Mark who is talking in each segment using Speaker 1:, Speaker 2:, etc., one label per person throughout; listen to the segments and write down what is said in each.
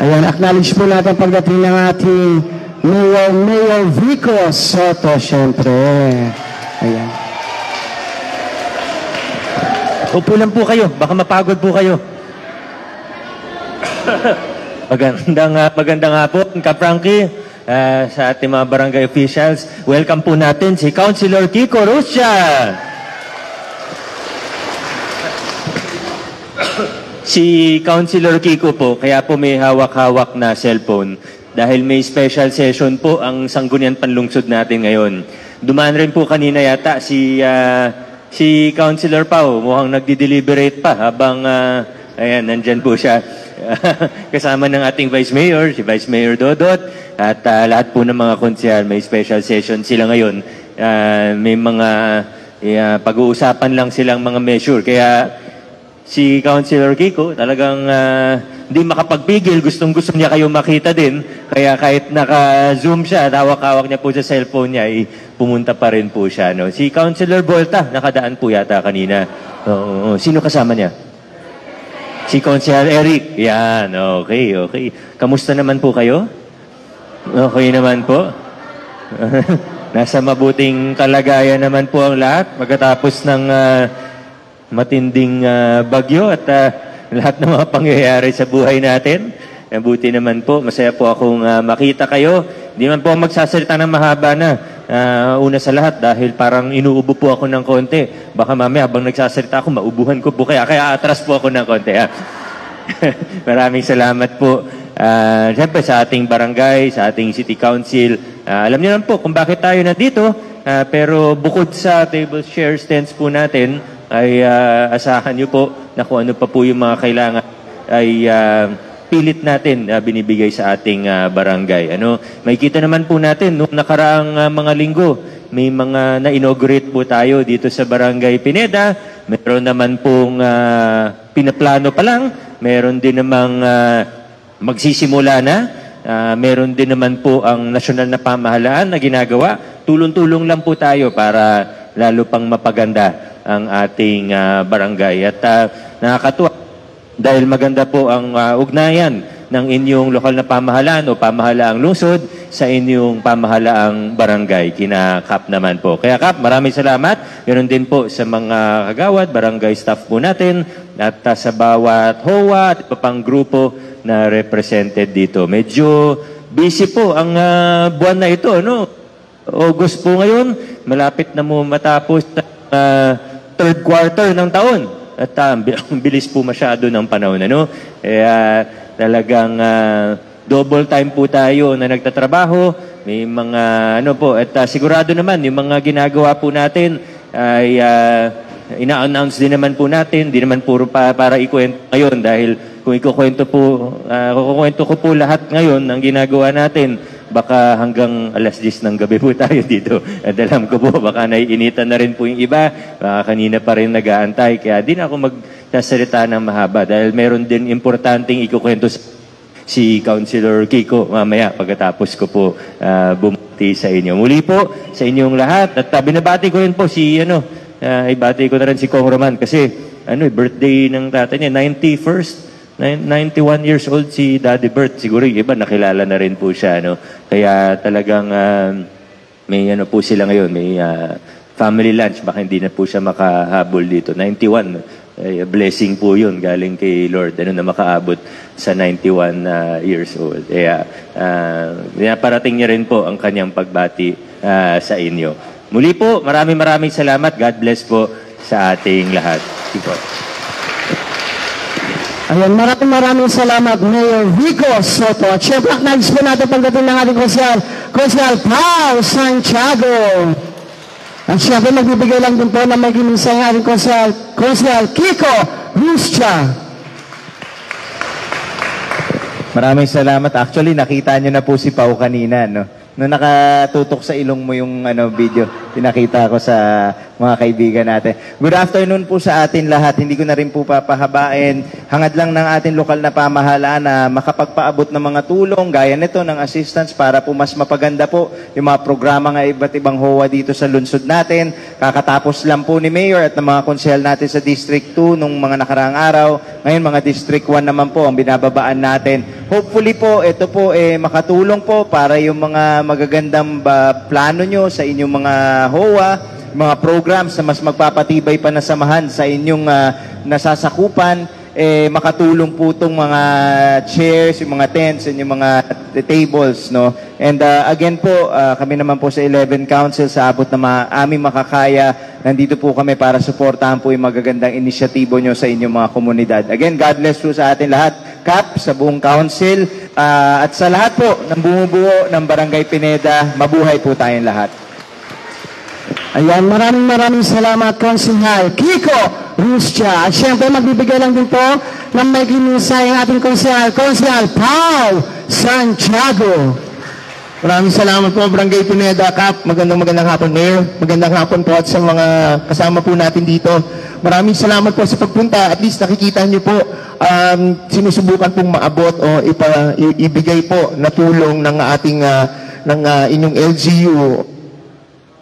Speaker 1: Ayan, acknowledge po natin pagdating ng ating Mayor Vico Soto, syempre. Ayan.
Speaker 2: Upo lang po kayo, baka mapagod po kayo. Magandang hapon, Ka-Frankie, sa ating mga barangay officials. Welcome po natin si Councilor Kiko Rusya. Si Councilor Kiko po, kaya po may hawak-hawak na cellphone dahil may special session po ang Sangguniang Panlungsod natin ngayon. Dumaan rin po kanina yata si Councilor Pao, mukhang nagdi-deliberate pa habang ayan, nandyan po siya. Kasama ng ating Vice Mayor, si Vice Mayor Dodot, at lahat po ng mga konsyal, may special session sila ngayon. May mga pag-uusapan lang silang mga measure. Kaya si Councilor Kiko talagang hindi makapagpigil, gustong-gusto niya kayo makita din. Kaya kahit naka-zoom siya, hawak-hawak niya po sa cellphone niya, pumunta pa rin po siya. No? Si Councilor Volta, nakadaan po yata kanina. Sino kasama niya? Si Councilor Eric. Yan, okay. Kamusta naman po kayo? Okay naman po. Nasa mabuting kalagayan naman po ang lahat. Pagkatapos ng matinding bagyo at lahat ng mga pangyayari sa buhay natin. Buti naman po. Masaya po akong makita kayo. Hindi man po magsasalita ng mahaba na. Una sa lahat dahil parang inuubo po ako ng konti. Baka mamaya habang nagsasalita ako, maubuhan ko po kaya atras po ako ng konti. Maraming salamat po. Siyempre sa ating barangay, sa ating city council. Alam niyo naman po kung bakit tayo nandito. Pero bukod sa table share stands po natin, ay asahan niyo po na kung ano pa po yung mga kailangan ay pilit natin binibigay sa ating barangay. Makikita naman po natin noong nakaraang mga linggo, may mga na-inaugurate po tayo dito sa Barangay Pineda. Meron naman pong pinaplano pa lang. Meron din namang magsisimula na. Meron din naman po ang nasyonal na pamahalaan na ginagawa. Tulong-tulong lang po tayo para lalo pang mapaganda ang ating barangay. At nakakatuwa dahil maganda po ang ugnayan ng inyong lokal na pamahalaan o pamahalaang lungsod sa inyong pamahalaang barangay. Kina Kap naman po. Kaya Kap, maraming salamat. Ganoon din po sa mga kagawad, barangay staff po natin at sa bawat HOA at iba pang grupo na represented dito. Medyo busy po ang buwan na ito, August po ngayon, malapit na mo matapos third quarter ng taon. At ang bilis po masyado ng panahon. Kaya talagang double time po tayo na nagtatrabaho. May mga at sigurado naman yung mga ginagawa po natin ay ina-announce din naman po natin. Di naman puro para ikwento ngayon dahil kung kukukwento ko po lahat ngayon ng ginagawa natin, baka hanggang alas 10 ng gabi po tayo dito. At alam ko po, baka naiinitan na rin po yung iba. Baka kanina pa rin nag-aantay. Kaya di na ako magsasalita ng mahaba. Dahil meron din importanteng ikukwento si Councilor Kiko mamaya pagkatapos ko po bumati sa inyo. Muli po sa inyong lahat. At binabati ko rin po ibati ko na rin si Kong Roman kasi birthday ng tatay niya, 91 years old si Daddy Bert. Siguro yung iba nakilala na rin po siya. Kaya talagang may po sila ngayon. May family lunch. Baka hindi na po siya makahabol dito. 91. Blessing po yun galing kay Lord. Na makaabot sa 91 years old. Kaya parating niya rin po ang kanyang pagbati sa inyo. Muli po, maraming salamat. God bless po sa ating lahat. Ito.
Speaker 1: Ayan, maraming salamat, Mayor Vico Soto. At syempre, acknowledge po natin pagdating ng ating Consyal Pao Santiago. At syempre, magbibigay lang din po na maging minsan ng ating Consyal Kiko Rusya.
Speaker 3: Maraming salamat. Actually, nakita nyo na po si Pao kanina, Nung nakatutok sa ilong mo yung video, pinakita ko sa mga kaibigan natin. Good afternoon po sa atin lahat. Hindi ko na rin po papahabain. Hangad lang ng ating lokal na pamahalaan na makapagpaabot ng mga tulong gaya nito ng assistance para po mas mapaganda po yung mga programa ng iba't ibang HOA dito sa lungsod natin. Kakatapos lang po ni Mayor at ng mga konsehal natin sa District 2 nung mga nakaraang araw. Ngayon mga District 1 naman po ang binababaan natin. Hopefully po, ito po makatulong po para yung mga magagandang plano nyo sa inyong mga HOA, mga programs na mas magpapatibay pa na samahan sa inyong nasasakupan, makatulong po itong mga chairs, yung mga tents, and yung mga tables, no? And again po, kami naman po sa 11 Council, sa abot na aming makakaya, nandito po kami para suportahan po yung magagandang inisyatibo nyo sa inyong mga komunidad. Again, God bless po sa atin lahat, Kap, sa buong Council, at sa lahat po ng bumubuo ng Barangay Pineda, mabuhay po tayong lahat.
Speaker 1: Ayan, maraming salamat, Konsehal Kiko Rustia. At syempre, magbibigay lang din po ng may ginisay ang ating Konsehal Pao Santiago.
Speaker 4: Maraming salamat po, Barangay Pineda, Kap. Magandang hapon, Mayor. Magandang hapon po at sa mga kasama po natin dito. Maraming salamat po sa pagpunta. At least nakikita niyo po, sinusubukan pong maabot o ibigay po na tulong ng ating ng inyong LGU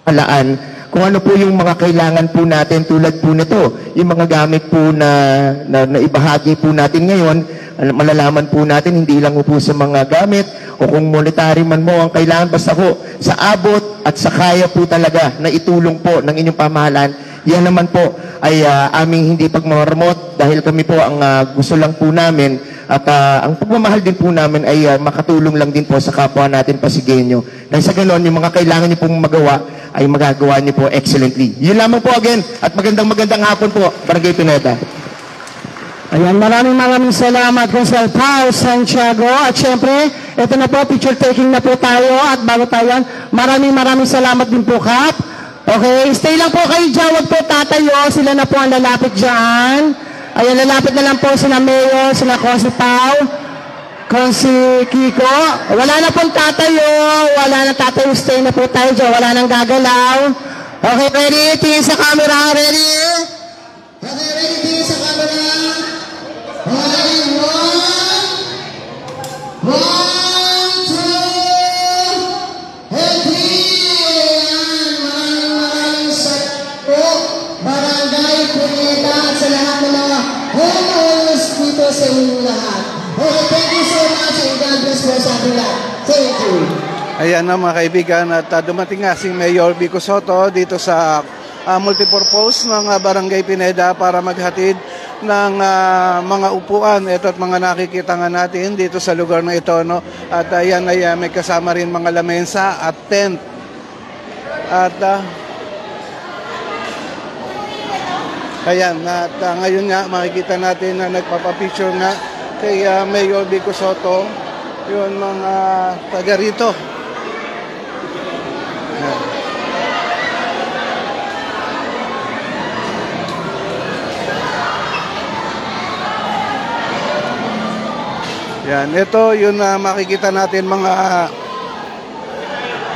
Speaker 4: alaan kung ano po yung mga kailangan po natin tulad po nito, yung mga gamit po na ibahagi po natin ngayon, malalaman po natin hindi lang po sa mga gamit o kung monetary man mo ang kailangan, basta po sa abot at sa kaya po talaga na itulong po ng inyong pamahalaan. Yan naman po ay aming hindi pagmamarmot dahil kami po ang gusto lang po namin at ang pagmamahal din po namin ay makatulong lang din po sa kapwa natin Pasigueño. Dahil sa ganon, yung mga kailangan niyo pong magawa ay magagawa niyo po excellently. Yun lamang po again at magandang hapon po, Barangay Pineda.
Speaker 1: Ayan, maraming salamat, Konsehal Pao Santiago. At syempre, ito na po, picture taking na po tayo. At bago tayo, maraming salamat din po, Kap. Okay, stay lang po kayo dyan, wag po tatayo. Sila na po ang lalapit dyan. Ayan, lalapit na lang po sila Mayor, sila Konsi Pao, Konsi Kiko. Wala na pong tatayo, stay na po tayo dyan, wala nang gagalaw. Okay, ready? Tingin sa camera, ready? Okay, ready? Tingin sa camera. Okay, one, two, and three. Maraming salamat po, Barangay Pineda, at sa lahat ng mga homeowners dito sa inyong lahat. Okay, thank you so much and God bless po sa ating lahat. Thank you.
Speaker 5: Ayan na mga kaibigan, at dumating nga si Mayor Vico Sotto dito sa multipurpose ng Barangay Pineda para maghatid ng mga upuan. Ito at mga nakikita nga natin dito sa lugar na ito, no? At ayan ay may kasama rin mga lamesa at tent. At ayan, at ngayon nga makikita natin na nagpapapicture nga kay Mayor Vico Sotto yun mga taga rito. Yan, ito yun makikita natin mga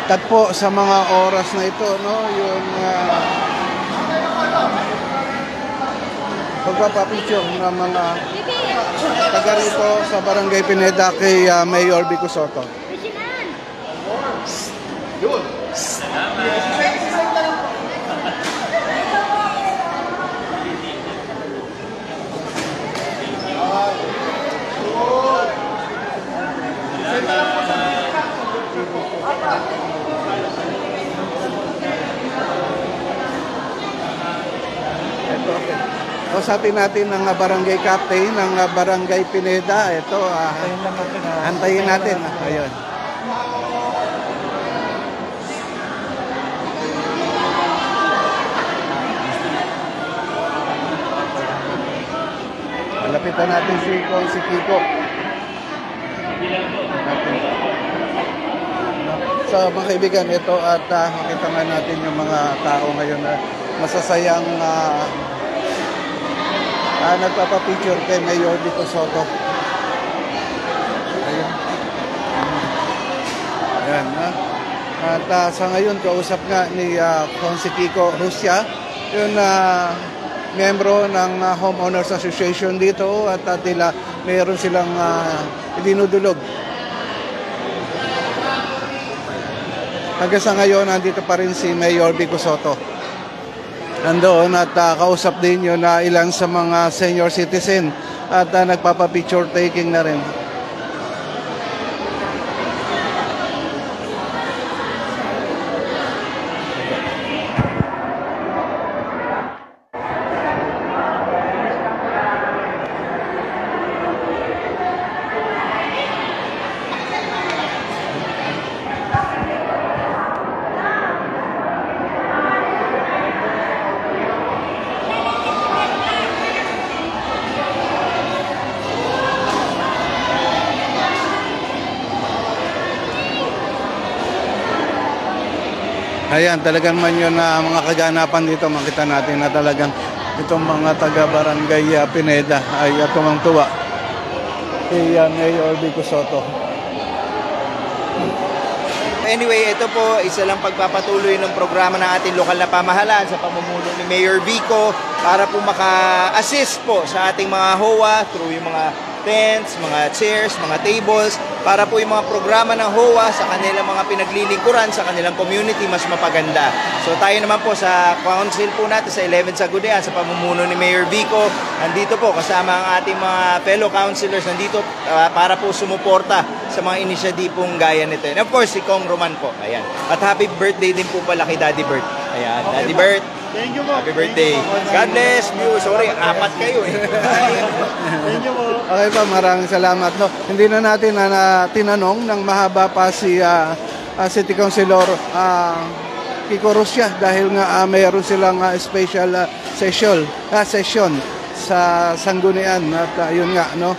Speaker 5: tagpo sa mga oras na ito, no? Yung pagpapapicture ng mga taga rito sa Barangay Pineda kay Mayor Vico Sotto. Kausapin natin ng barangay captain ng Barangay Pineda. Ito, antayin natin. Ayun. Malapitan natin si Kiko. So mga kaibigan, ito at makita nga natin yung mga tao ngayon na masasayang nagpapapicture kay Mayor Vico Sotto. Ayun. Ayan, at sa ngayon, kausap nga ni Konsi Kiko Rustia yung membro ng Homeowners Association dito at mayroon silang dinudulog. Hanggang sa ngayon, nandito pa rin si Mayor Vico Sotto. Nandoon at kausap din yun na ilan sa mga senior citizen at nagpapa-picture taking na rin. Ayan, talagang man yun na mga kaganapan dito, makita natin na talagang itong mga taga-barangay Pineda ay tumang-tuwa kay Mayor Vico Sotto.
Speaker 3: Anyway, ito po, isa lang pagpapatuloy ng programa ng ating lokal na pamahalaan sa pamumuno ni Mayor Vico para po maka-assist po sa ating mga HOA through yung mga tents, mga chairs, mga tables, para po yung mga programa ng HOA sa kanilang mga pinaglilingkuran sa kanilang community mas mapaganda. So tayo naman po sa council po natin sa 11 Sagudian sa pamumuno ni Mayor Vico, nandito po kasama ang ating mga fellow councilors nandito para po sumuporta sa mga inisyatibong gaya nito. And of course, si Kong Roman po. Ayan. At happy birthday din po pala kay Daddy Bert. Ayan, okay, Daddy Bert.
Speaker 5: Thank you po.
Speaker 3: Happy birthday. God bless you. Sorry, apat kayo eh.
Speaker 5: Thank you po. Okay po, maraming salamat. No, hindi na natin tinanong ng mahaba pa si City Councilor Kiko Rusya dahil nga mayroon silang special session sa Sanggunian at yun nga, no,